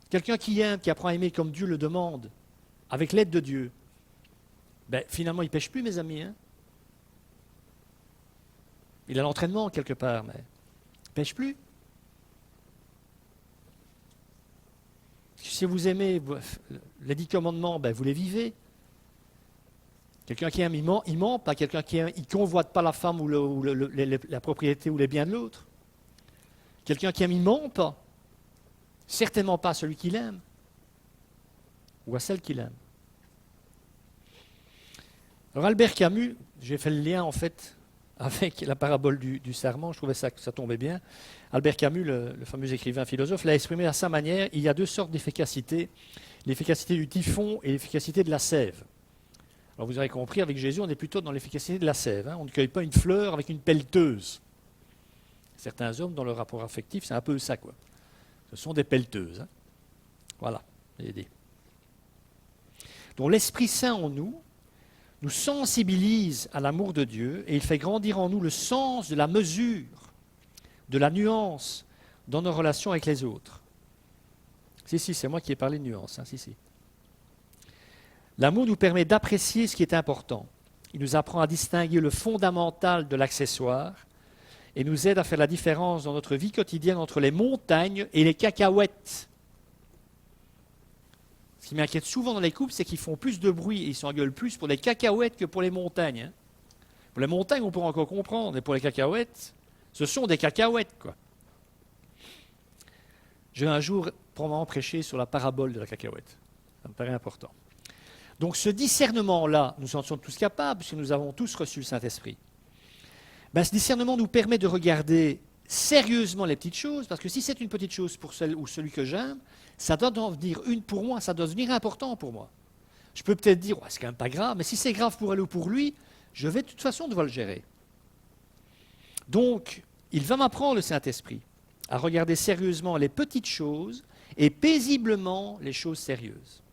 Quelqu'un qui aime, qui apprend à aimer comme Dieu le demande, avec l'aide de Dieu, finalement il ne pêche plus, mes amis. Il a l'entraînement quelque part, mais il ne pêche plus. Si vous aimez les 10 commandements, vous les vivez. Quelqu'un qui aime, il ment, pas quelqu'un qui aime, il ne convoite pas la femme ou la propriété ou les biens de l'autre. Quelqu'un qui aime, il ne ment pas. Certainement pas à celui qu'il aime ou à celle qu'il aime. Alors Albert Camus, j'ai fait le lien en fait avec la parabole du sarment, je trouvais que ça tombait bien. Albert Camus, le fameux écrivain philosophe, l'a exprimé à sa manière. Il y a deux sortes d'efficacité, l'efficacité du typhon et l'efficacité de la sève. Alors vous avez compris, avec Jésus, on est plutôt dans l'efficacité de la sève. On ne cueille pas une fleur avec une pelleteuse. Certains hommes, dans leur rapport affectif, c'est un peu ça, quoi. Ce sont des pelleteuses. Voilà, aidez. Donc l'Esprit Saint en nous sensibilise à l'amour de Dieu et il fait grandir en nous le sens de la mesure, de la nuance dans nos relations avec les autres. Si, c'est moi qui ai parlé de nuance. Si. L'amour nous permet d'apprécier ce qui est important. Il nous apprend à distinguer le fondamental de l'accessoire et nous aide à faire la différence dans notre vie quotidienne entre les montagnes et les cacahuètes. Ce qui m'inquiète souvent dans les couples, c'est qu'ils font plus de bruit et ils s'engueulent plus pour les cacahuètes que pour les montagnes. Pour les montagnes, on pourra encore comprendre, mais pour les cacahuètes, ce sont des cacahuètes, quoi. Je vais un jour probablement prêcher sur la parabole de la cacahuète. Ça me paraît important. Donc ce discernement-là, nous en sommes tous capables, puisque nous avons tous reçu le Saint-Esprit. Ce discernement nous permet de regarder sérieusement les petites choses, parce que si c'est une petite chose pour celle ou celui que j'aime, ça doit devenir une pour moi, ça doit devenir important pour moi. Je peux peut-être dire, c'est quand même pas grave, mais si c'est grave pour elle ou pour lui, je vais de toute façon devoir le gérer. Donc, il va m'apprendre, le Saint-Esprit, à regarder sérieusement les petites choses et paisiblement les choses sérieuses.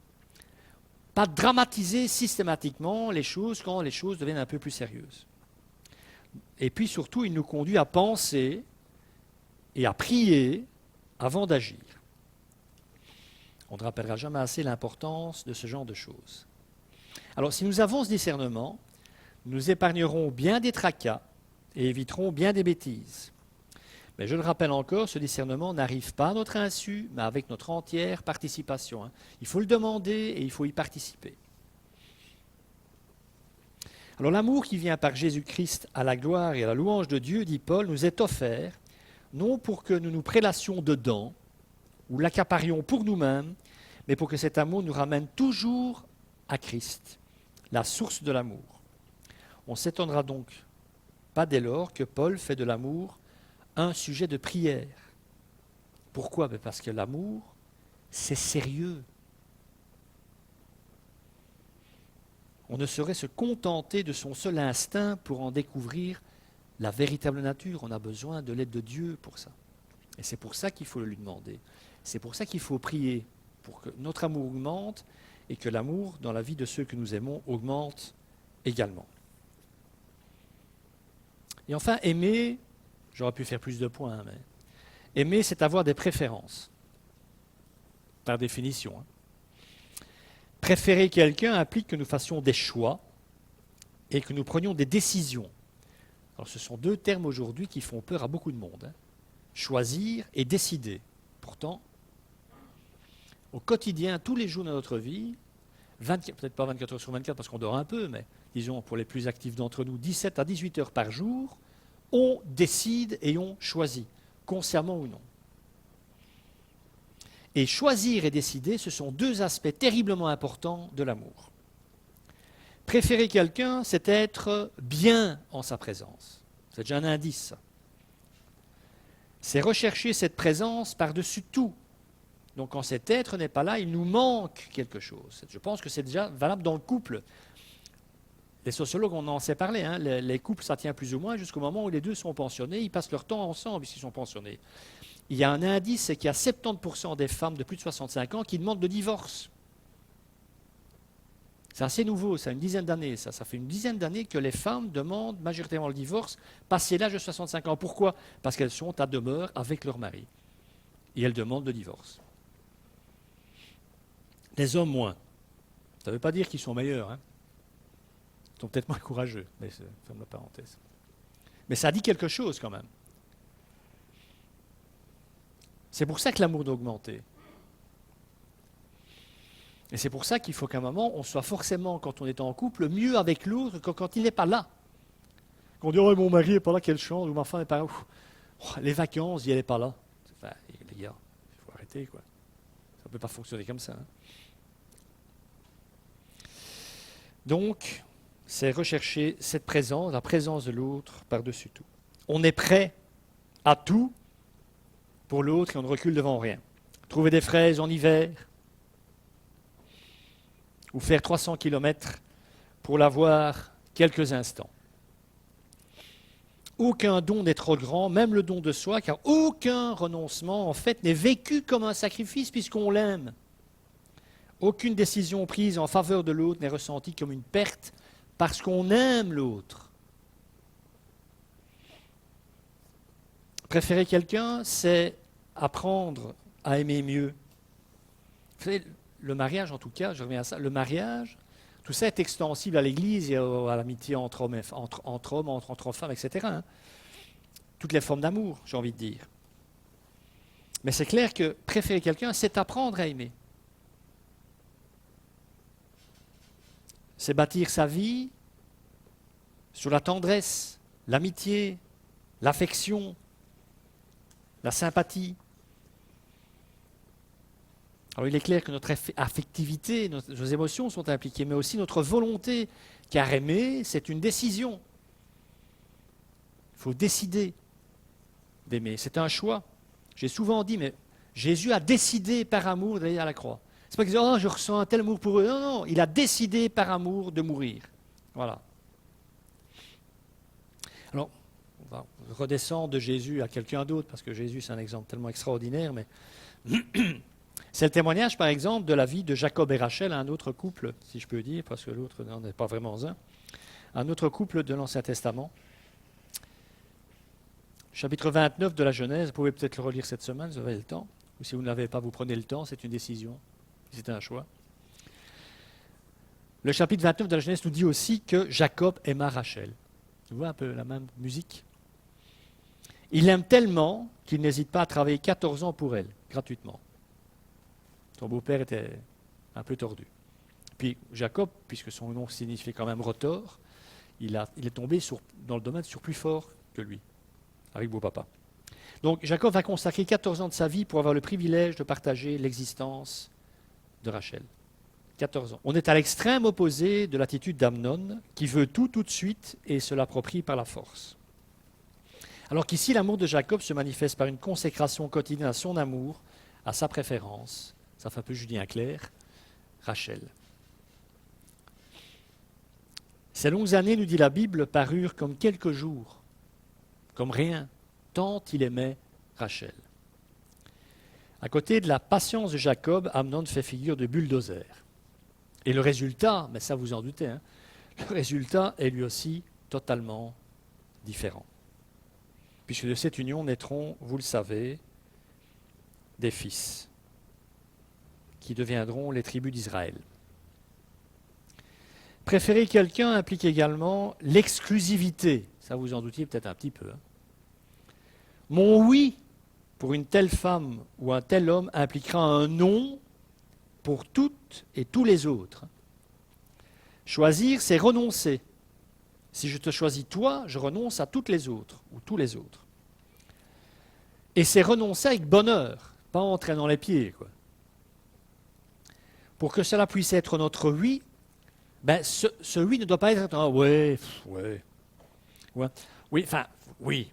Pas dramatiser systématiquement les choses quand les choses deviennent un peu plus sérieuses. Et puis surtout, il nous conduit à penser et à prier avant d'agir. On ne rappellera jamais assez l'importance de ce genre de choses. Alors, si nous avons ce discernement, nous épargnerons bien des tracas et éviterons bien des bêtises. Mais je le rappelle encore, ce discernement n'arrive pas à notre insu, mais avec notre entière participation. Il faut le demander et il faut y participer. Alors l'amour qui vient par Jésus-Christ à la gloire et à la louange de Dieu, dit Paul, nous est offert, non pour que nous nous prélassions dedans, ou l'accaparions pour nous-mêmes, mais pour que cet amour nous ramène toujours à Christ, la source de l'amour. On ne s'étonnera donc pas dès lors que Paul fait de l'amour un sujet de prière. Pourquoi ? Parce que l'amour, c'est sérieux. On ne saurait se contenter de son seul instinct pour en découvrir la véritable nature. On a besoin de l'aide de Dieu pour ça. Et c'est pour ça qu'il faut le lui demander. C'est pour ça qu'il faut prier, pour que notre amour augmente et que l'amour dans la vie de ceux que nous aimons augmente également. Et enfin, aimer, j'aurais pu faire plus de points, mais aimer, c'est avoir des préférences, par définition. Préférer quelqu'un implique que nous fassions des choix et que nous prenions des décisions. Alors, ce sont deux termes aujourd'hui qui font peur à beaucoup de monde. Choisir et décider. Pourtant, au quotidien, tous les jours de notre vie, peut-être pas 24 heures sur 24 parce qu'on dort un peu, mais disons pour les plus actifs d'entre nous, 17 à 18 heures par jour, on décide et on choisit, consciemment ou non. Et choisir et décider, ce sont deux aspects terriblement importants de l'amour. Préférer quelqu'un, c'est être bien en sa présence. C'est déjà un indice, ça. C'est rechercher cette présence par-dessus tout. Donc quand cet être n'est pas là, il nous manque quelque chose. Je pense que c'est déjà valable dans le couple. Les sociologues, on en sait parler. Les couples, ça tient plus ou moins jusqu'au moment où les deux sont pensionnés. Ils passent leur temps ensemble puisqu'ils sont pensionnés. Il y a un indice, c'est qu'il y a 70% des femmes de plus de 65 ans qui demandent le divorce. C'est assez nouveau, ça, une dizaine d'années. Ça fait une dizaine d'années que les femmes demandent majoritairement le divorce passé l'âge de 65 ans. Pourquoi ? Parce qu'elles sont à demeure avec leur mari. Et elles demandent le divorce. Les hommes, moins. Ça ne veut pas dire qu'ils sont meilleurs. Ils sont peut-être moins courageux. Mais ferme la parenthèse. Mais ça dit quelque chose quand même. C'est pour ça que l'amour doit augmenter. Et c'est pour ça qu'il faut qu'à un moment, on soit forcément, quand on est en couple, mieux avec l'autre que quand il n'est pas là. Qu'on dit, oh, mon mari n'est pas là, quelle chance, ou ma femme n'est pas là. Les vacances, il n'est pas là. Enfin, les gars, il faut arrêter, quoi. Ça ne peut pas fonctionner comme ça. Donc, c'est rechercher cette présence, la présence de l'autre par-dessus tout. On est prêt à tout pour l'autre et on ne recule devant rien. Trouver des fraises en hiver ou faire 300 km pour l'avoir quelques instants. Aucun don n'est trop grand, même le don de soi, car aucun renoncement, en fait, n'est vécu comme un sacrifice puisqu'on l'aime. Aucune décision prise en faveur de l'autre n'est ressentie comme une perte parce qu'on aime l'autre. Préférer quelqu'un, c'est apprendre à aimer mieux. Vous savez, le mariage, en tout cas, je reviens à ça, le mariage, tout ça est extensible à l'Église et à l'amitié entre hommes, entre femmes, etc. Hein. Toutes les formes d'amour, j'ai envie de dire. Mais c'est clair que préférer quelqu'un, c'est apprendre à aimer. C'est bâtir sa vie sur la tendresse, l'amitié, l'affection, la sympathie. Alors il est clair que notre affectivité, nos émotions sont impliquées, mais aussi notre volonté, car aimer, c'est une décision. Il faut décider d'aimer, c'est un choix. J'ai souvent dit, mais Jésus a décidé par amour d'aller à la croix. C'est pas qu'il dit, oh, je ressens un tel amour pour eux. Non, non, il a décidé par amour de mourir. Voilà. Alors, on va redescendre de Jésus à quelqu'un d'autre, parce que Jésus, c'est un exemple tellement extraordinaire, mais c'est le témoignage, par exemple, de la vie de Jacob et Rachel, un autre couple, si je peux dire, parce que l'autre n'en est pas vraiment un autre couple de l'Ancien Testament. Chapitre 29 de la Genèse, vous pouvez peut-être le relire cette semaine, vous avez le temps, ou si vous ne l'avez pas, vous prenez le temps, c'est une décision, c'est un choix. Le chapitre 29 de la Genèse nous dit aussi que Jacob aima Rachel. Tu vois un peu la même musique. Il l'aime tellement qu'il n'hésite pas à travailler 14 ans pour elle, gratuitement. Son beau-père était un peu tordu. Puis Jacob, puisque son nom signifiait quand même rotor, il est tombé dans le domaine sur plus fort que lui, avec beau-papa. Donc Jacob va consacrer 14 ans de sa vie pour avoir le privilège de partager l'existence de Rachel. 14 ans. On est à l'extrême opposé de l'attitude d'Amnon, qui veut tout de suite et se l'approprie par la force. Alors qu'ici, l'amour de Jacob se manifeste par une consécration quotidienne à son amour, à sa préférence, ça fait un peu Julien Clerc, Rachel. Ces longues années, nous dit la Bible, parurent comme quelques jours, comme rien, tant il aimait Rachel. À côté de la patience de Jacob, Amnon fait figure de bulldozer. Et le résultat, mais ça vous en doutez, hein, le résultat est lui aussi totalement différent. Puisque de cette union naîtront, vous le savez, des fils qui deviendront les tribus d'Israël. Préférer quelqu'un implique également l'exclusivité. Ça vous en doutiez peut-être un petit peu. Hein. Mon oui pour une telle femme ou un tel homme impliquera un non pour toutes et tous les autres. Choisir, c'est renoncer. Si je te choisis toi, je renonce à toutes les autres, ou tous les autres. Et c'est renoncer avec bonheur, pas en traînant les pieds, quoi. Pour que cela puisse être notre oui, ben ce oui ne doit pas être un ouais, oui,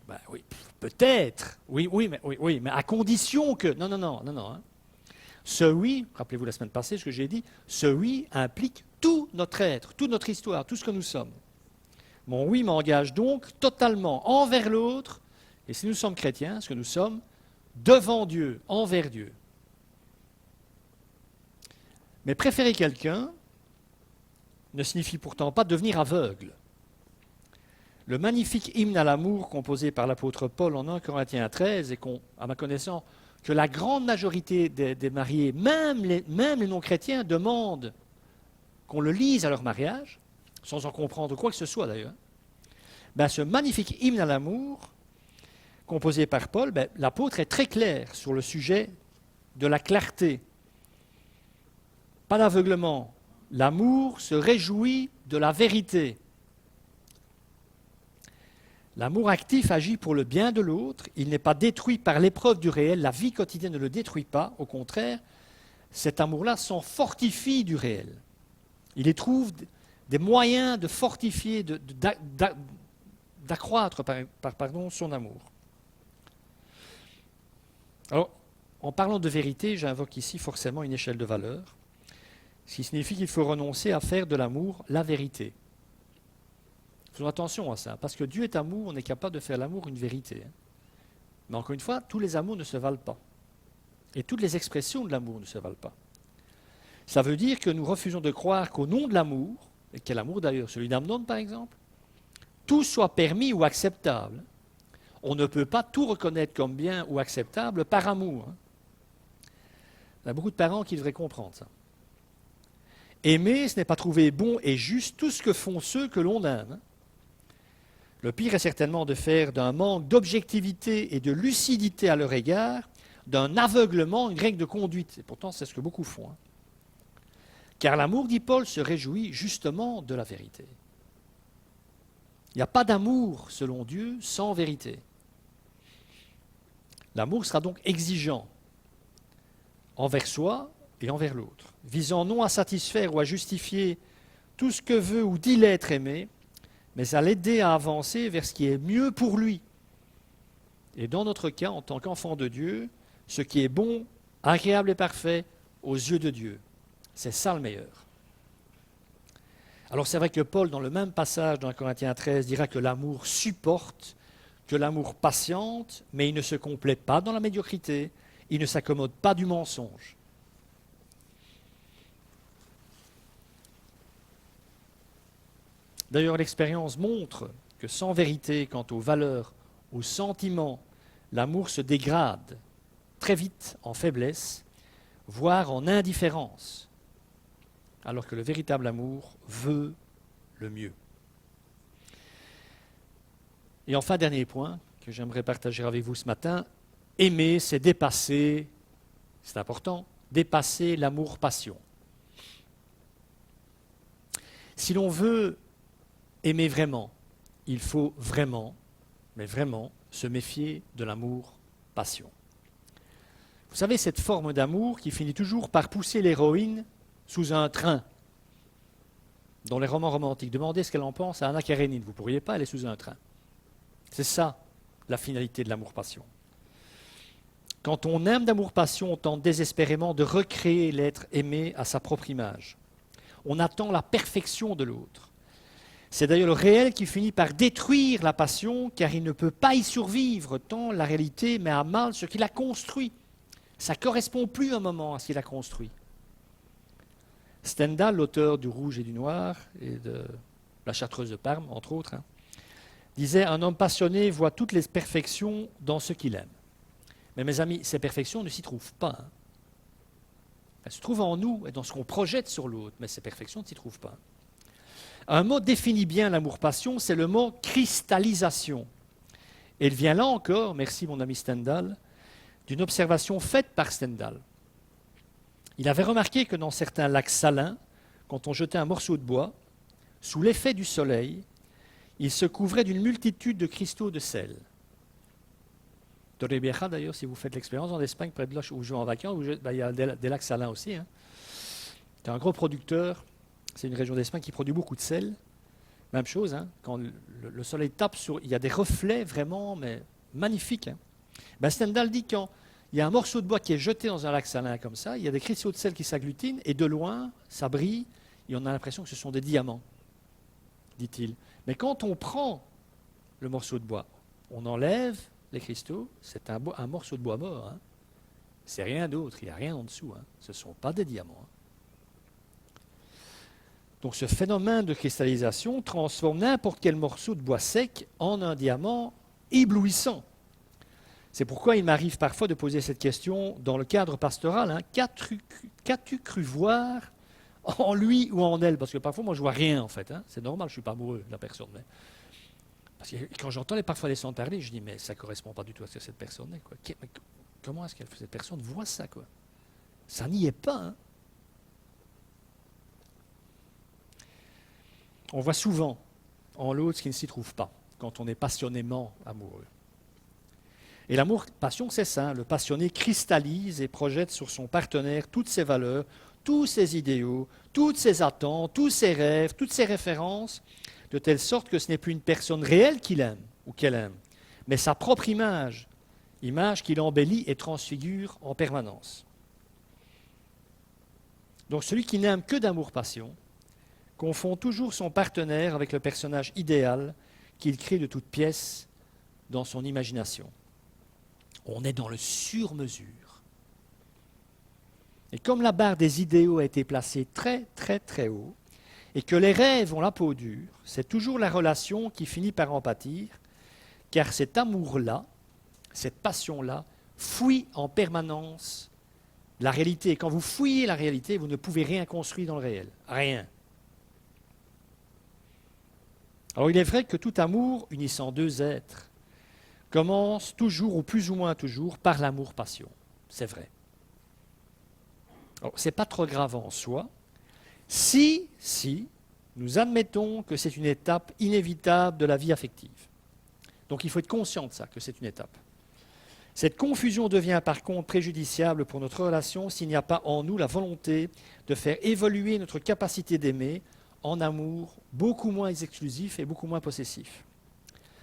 peut-être, oui, mais à condition que, non. Hein. Ce oui, rappelez-vous la semaine passée ce que j'ai dit, ce oui implique tout notre être, toute notre histoire, tout ce que nous sommes. Mon oui m'engage donc totalement envers l'autre, et si nous sommes chrétiens, ce que nous sommes, devant Dieu, envers Dieu. Mais préférer quelqu'un ne signifie pourtant pas devenir aveugle. Le magnifique hymne à l'amour composé par l'apôtre Paul en 1 Corinthiens 13, et à ma connaissance, que la grande majorité des mariés, même les non-chrétiens, demandent qu'on le lise à leur mariage, sans en comprendre quoi que ce soit d'ailleurs, ben, ce magnifique hymne à l'amour, composé par Paul, ben, l'apôtre est très clair sur le sujet de la clarté. Pas d'aveuglement. L'amour se réjouit de la vérité. L'amour actif agit pour le bien de l'autre, il n'est pas détruit par l'épreuve du réel, la vie quotidienne ne le détruit pas, au contraire, cet amour-là s'en fortifie du réel. Il y trouve des moyens de fortifier, d'accroître son amour. Alors, en parlant de vérité, j'invoque ici forcément une échelle de valeur, ce qui signifie qu'il faut renoncer à faire de l'amour la vérité. Faisons attention à ça, parce que Dieu est amour, on est capable de faire l'amour une vérité. Mais encore une fois, tous les amours ne se valent pas. Et toutes les expressions de l'amour ne se valent pas. Ça veut dire que nous refusons de croire qu'au nom de l'amour, et quel amour d'ailleurs, celui d'Amnon par exemple, tout soit permis ou acceptable. On ne peut pas tout reconnaître comme bien ou acceptable par amour. Il y a beaucoup de parents qui devraient comprendre ça. Aimer, ce n'est pas trouver bon et juste tout ce que font ceux que l'on aime. Le pire est certainement de faire d'un manque d'objectivité et de lucidité à leur égard, d'un aveuglement, une règle de conduite. Et pourtant, c'est ce que beaucoup font. Car l'amour, dit Paul, se réjouit justement de la vérité. Il n'y a pas d'amour, selon Dieu, sans vérité. L'amour sera donc exigeant envers soi et envers l'autre, visant non à satisfaire ou à justifier tout ce que veut ou dit l'être aimé, mais à l'aider à avancer vers ce qui est mieux pour lui. Et dans notre cas, en tant qu'enfant de Dieu, ce qui est bon, agréable et parfait aux yeux de Dieu. C'est ça le meilleur. Alors c'est vrai que Paul, dans le même passage dans Corinthiens 13, dira que l'amour supporte, que l'amour patiente, mais il ne se complaît pas dans la médiocrité, il ne s'accommode pas du mensonge. D'ailleurs, l'expérience montre que sans vérité quant aux valeurs, aux sentiments, l'amour se dégrade très vite en faiblesse, voire en indifférence, alors que le véritable amour veut le mieux. Et enfin, dernier point que j'aimerais partager avec vous ce matin, aimer, c'est dépasser, c'est important, dépasser l'amour-passion. Si l'on veut aimer vraiment, il faut vraiment, mais vraiment, se méfier de l'amour-passion. Vous savez, cette forme d'amour qui finit toujours par pousser l'héroïne sous un train. Dans les romans romantiques, demandez ce qu'elle en pense à Anna Karénine. Vous ne pourriez pas, elle est sous un train. C'est ça, la finalité de l'amour-passion. Quand on aime d'amour-passion, on tente désespérément de recréer l'être aimé à sa propre image. On attend la perfection de l'autre. C'est d'ailleurs le réel qui finit par détruire la passion, car il ne peut pas y survivre, tant la réalité met à mal ce qu'il a construit. Ça ne correspond plus un moment à ce qu'il a construit. Stendhal, l'auteur du Rouge et du Noir et de La Chartreuse de Parme, entre autres, disait « Un homme passionné voit toutes les perfections dans ce qu'il aime. » Mais mes amis, ces perfections ne s'y trouvent pas. Elles se trouvent en nous et dans ce qu'on projette sur l'autre, mais ces perfections ne s'y trouvent pas. Un mot définit bien l'amour-passion, c'est le mot « cristallisation ». Et il vient là encore, merci mon ami Stendhal, d'une observation faite par Stendhal. Il avait remarqué que dans certains lacs salins, quand on jetait un morceau de bois, sous l'effet du soleil, il se couvrait d'une multitude de cristaux de sel. Torrevieja, d'ailleurs, si vous faites l'expérience en Espagne, près de là où je vais en vacances, il y a des lacs salins aussi. C'est un gros producteur, c'est une région d'Espagne qui produit beaucoup de sel. Même chose, quand le soleil tape sur... Il y a des reflets vraiment mais magnifiques. Stendhal dit quand il y a un morceau de bois qui est jeté dans un lac salin comme ça, il y a des cristaux de sel qui s'agglutinent, et de loin, ça brille, et on a l'impression que ce sont des diamants, dit-il. Mais quand on prend le morceau de bois, on enlève les cristaux, c'est un morceau de bois mort. C'est rien d'autre, il n'y a rien en dessous. Ce ne sont pas des diamants. Donc ce phénomène de cristallisation transforme n'importe quel morceau de bois sec en un diamant éblouissant. C'est pourquoi il m'arrive parfois de poser cette question dans le cadre pastoral. Qu'as-tu cru voir en lui ou en elle? Parce que parfois, moi, je ne vois rien, en fait. C'est normal, je ne suis pas amoureux de la personne. Mais... Parce que quand j'entends parfois les sons parler, je dis, mais ça ne correspond pas du tout à ce que cette personne est. Quoi. Comment est-ce que cette personne voit ça, quoi? Ça n'y est pas. On voit souvent en l'autre ce qui ne s'y trouve pas, quand on est passionnément amoureux. Et l'amour-passion, c'est ça. Le passionné cristallise et projette sur son partenaire toutes ses valeurs, tous ses idéaux, toutes ses attentes, tous ses rêves, toutes ses références, de telle sorte que ce n'est plus une personne réelle qu'il aime ou qu'elle aime, mais sa propre image, image qu'il embellit et transfigure en permanence. Donc celui qui n'aime que d'amour-passion confond toujours son partenaire avec le personnage idéal qu'il crée de toutes pièces dans son imagination. On est dans le sur-mesure. Et comme la barre des idéaux a été placée très très très haut, et que les rêves ont la peau dure, c'est toujours la relation qui finit par en pâtir, car cet amour-là, cette passion-là, fouille en permanence la réalité. Et quand vous fouillez la réalité, vous ne pouvez rien construire dans le réel. Rien. Alors il est vrai que tout amour unissant deux êtres commence toujours, ou plus ou moins toujours, par l'amour-passion. C'est vrai. Alors, ce n'est pas trop grave en soi, si nous admettons que c'est une étape inévitable de la vie affective. Donc il faut être conscient de ça, que c'est une étape. Cette confusion devient par contre préjudiciable pour notre relation s'il n'y a pas en nous la volonté de faire évoluer notre capacité d'aimer en amour beaucoup moins exclusif et beaucoup moins possessif.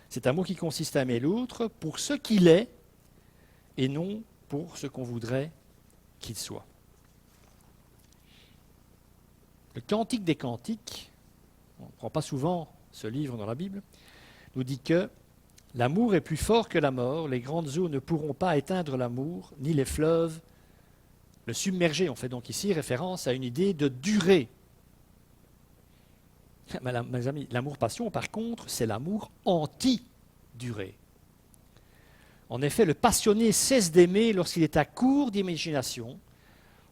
Cet amour qui consiste à aimer l'autre pour ce qu'il est et non pour ce qu'on voudrait qu'il soit. Le Cantique des Cantiques, on ne prend pas souvent ce livre dans la Bible, nous dit que l'amour est plus fort que la mort, les grandes eaux ne pourront pas éteindre l'amour, ni les fleuves le submerger. On fait donc ici référence à une idée de durée. Mes amis, l'amour-passion, par contre, c'est l'amour anti-durée. En effet, le passionné cesse d'aimer lorsqu'il est à court d'imagination,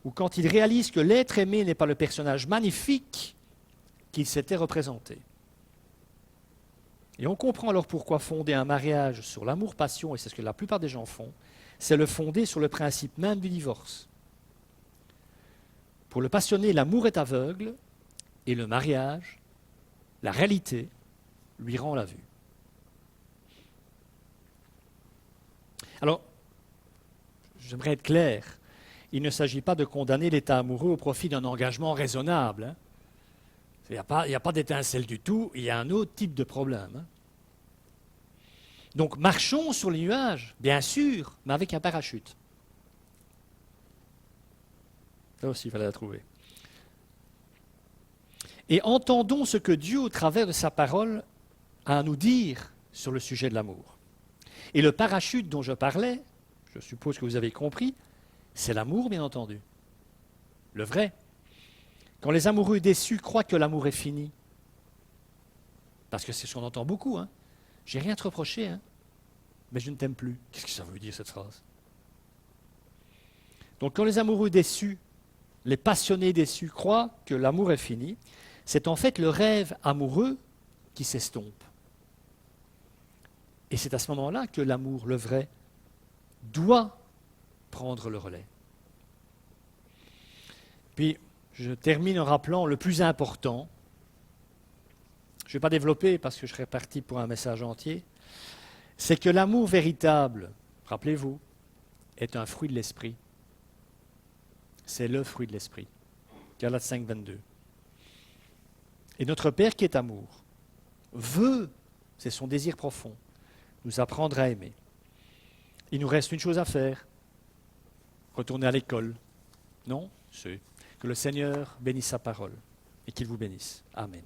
ou quand il réalise que l'être aimé n'est pas le personnage magnifique qu'il s'était représenté. Et on comprend alors pourquoi fonder un mariage sur l'amour-passion, et c'est ce que la plupart des gens font, c'est le fonder sur le principe même du divorce. Pour le passionné, l'amour est aveugle, et le mariage, la réalité, lui rend la vue. Alors, j'aimerais être clair, il ne s'agit pas de condamner l'état amoureux au profit d'un engagement raisonnable. Hein. Il n'y a pas d'étincelle du tout, il y a un autre type de problème. Hein. Donc marchons sur les nuages, bien sûr, mais avec un parachute. Ça aussi, il fallait la trouver. Et entendons ce que Dieu, au travers de sa parole, a à nous dire sur le sujet de l'amour. Et le parachute dont je parlais, je suppose que vous avez compris, c'est l'amour, bien entendu. Le vrai. Quand les amoureux déçus croient que l'amour est fini, parce que c'est ce qu'on entend beaucoup, hein. J'ai rien à te reprocher, hein, mais je ne t'aime plus. Qu'est-ce que ça veut dire, cette phrase? Donc quand les amoureux déçus, les passionnés déçus croient que l'amour est fini, c'est en fait le rêve amoureux qui s'estompe. Et c'est à ce moment-là que l'amour, le vrai, doit prendre le relais. Puis, je termine en rappelant le plus important. Je ne vais pas développer parce que je serais parti pour un message entier. C'est que l'amour véritable, rappelez-vous, est un fruit de l'esprit. C'est le fruit de l'esprit. Galates 5, 22. Et notre Père qui est amour veut, c'est son désir profond, nous apprendre à aimer. Il nous reste une chose à faire, retourner à l'école. Non, c'est que le Seigneur bénisse sa parole et qu'il vous bénisse. Amen.